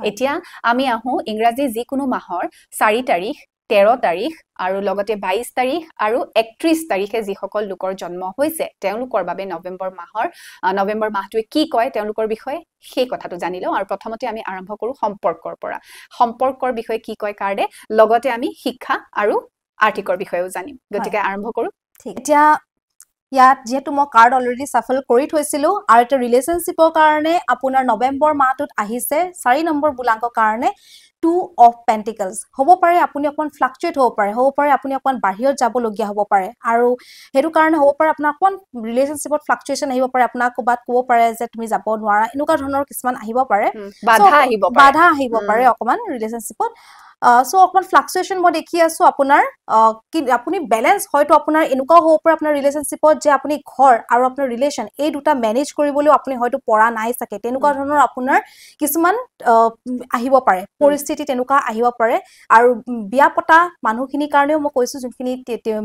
এতিয়া আমি আহো ইংৰাজী যিকোনো মাহৰ 4 তাৰিখ 13 তাৰিখ আৰু লগতে 22 তাৰিখ আৰু 31 তাৰিখে যিসকল লোকৰ জন্ম হৈছে তেওঁলোকৰ বাবে নৱেম্বৰ মাহটোৱে কি কয় তেওঁলোকৰ বিষয়ে সেই কথাটো জানি লওঁ আৰু প্ৰথমতে আমি আৰম্ভ কৰো সম্পৰ্কৰ পৰা সম্পৰ্কৰ বিষয়ে কি কয় কাৰ্ডে লগতে আমি শিক্ষা আৰু আৰ্থিকৰ বিষয়েও জানিম গতিকে আৰম্ভ কৰো ঠিক এতিয়া ইয়াত যেহেতু মই কাৰ্ড অলৰেডি সাফল কৰি থৈছিলো আৰু এটা ৰিলেশনশ্বিপৰ কাৰণে আপোনাৰ নৱেম্বৰ মাহটোত আহিছে 4 নম্বৰ বুলাংকৰ কাৰণে 2 of Pentacles হ'ব পাৰে আপুনি অকমান ফ্লাকচুৱেট হ'ব পাৰে আপুনি অকমান বাহিৰত যাব লগিয়া হ'ব পাৰে আৰু হেতু কাৰণে হ'ব পাৰে আপোনাৰ অকমান ৰিলেশনশ্বিপত ফ্লাকচুৱেচন আহিব পাৰে আপোনাক ক'বাত ক'ব পাৰে যে তুমি যাব নোৱাৰা এনেকুৱা ধৰণৰ কিছুমান আহিব পাৰে বাধা আহিব পাৰে অকমান ৰিলেশনশ্বিপত সো অকমান ফ্লাকচুৱেচন মই দেখি আছো আপোনাৰ কি আপুনি ব্যালেন্স হয়তো আপোনাৰ এনেকুৱা হ'ব পাৰে আপোনাৰ ৰিলেশনশ্বিপত যে আপুনি ঘৰ আৰু আপোনাৰ ৰিলেশন এই দুটা মেনেজ কৰিবলৈ আপুনি হয়তো পৰা নাই থাকে তেনেকুৱা ধৰণৰ আপোনাৰ কিছুমান আহিব পাৰে পৰিস্থিতি তেনেকুৱা আহিব পাৰে আৰু বিয়া পতা মানুহখিনিৰ কাৰণেও মই কৈছো যোনখিনি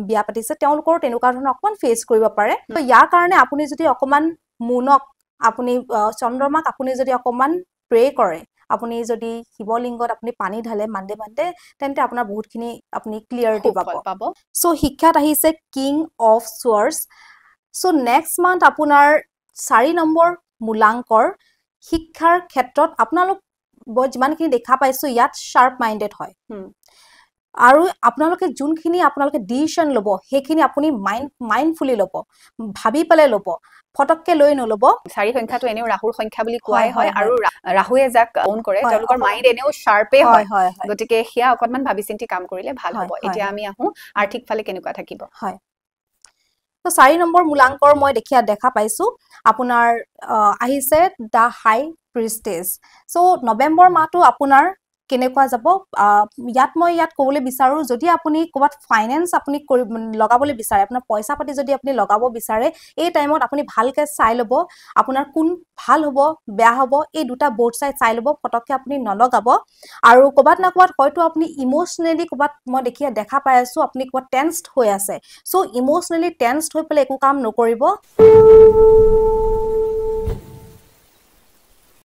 বিয়া পাতিছে তেওঁলোকৰ তেনেকুৱা ধৰণৰ অকমান ফেস কৰিব পাৰে তো ইয়াৰ কাৰণে আপুনি যদি অকমান মুনক আপুনি চন্দ্ৰমাক আপুনি যদি অকমান প্ৰে কৰে আপুনি যদি শিৱলিংগত আপুনি পানী ঢালে মানডে তেন্তে আপোনাৰ বহুতখিনি আপুনি ক্লিয়াৰিটি পাব সো শিক্ষাত আহিছে King of Swords so next month আপোনাৰ 4 নম্বৰ মূলাংকৰ শিক্ষাৰ ক্ষেত্ৰত আপোনালোক যিমানখিনি দেখা পাইছো ইয়াত শাৰ্প মাইন্ডেড হয় আৰু আপোনালোকে যোনখিনি আপোনালোকে ডিসিশন লব সেইখিনি আপুনি মাইন্ডফুলি লব ভাবি পেলে লব ফটককে লৈ নলব 4 সংখ্যাটো এনেও ৰাহুৰ সংখ্যা বুলি কোৱাই হয় আৰু ৰাহুৱে যাক অন কৰে তেওঁলোকৰ মাইন্ড এনেও শাৰ্পে হয় গতিকে হিয়া অকনমান ভাবি চিন্তি কাম কৰিলে ভাল হ'ব এতিয়া আমি আহো আৰ্থিক ফালে কেনেকুৱা থাকিব হয় তো 4 নম্বৰ মূলাংকৰ মই দেখা পাইছো আপোনাৰ আহিছে দা হাই প্ৰিষ্টেছ সো নৱেম্বৰ মাহটো আপোনাৰ কেনেকুৱা যাব ইয়াত ক'বলৈ বিচাৰো যদি আপুনি ক'বাত ফাইনান্স আপুনি লগাবলৈ বিচাৰে আপোনাৰ পইচা পাতি যদি আপুনি লগাব বিচাৰে এই টাইমত আপুনি ভালকে চাই লব আপোনাৰ কোন ভাল হ'ব বেয়া হ'ব এই দুটা বোথ সাইড চাই লব ফটককে আপুনি নলগাব আৰু ক'বাত না ক'বাত হয়তো আপুনি ইমোশনালি ক'বাত মই দেখা পাই আছো আপুনি ক'বাত টেন্সড হৈ আছে সো ইমোশনালি টেন্সড হৈ পেলে একো কাম নকৰিব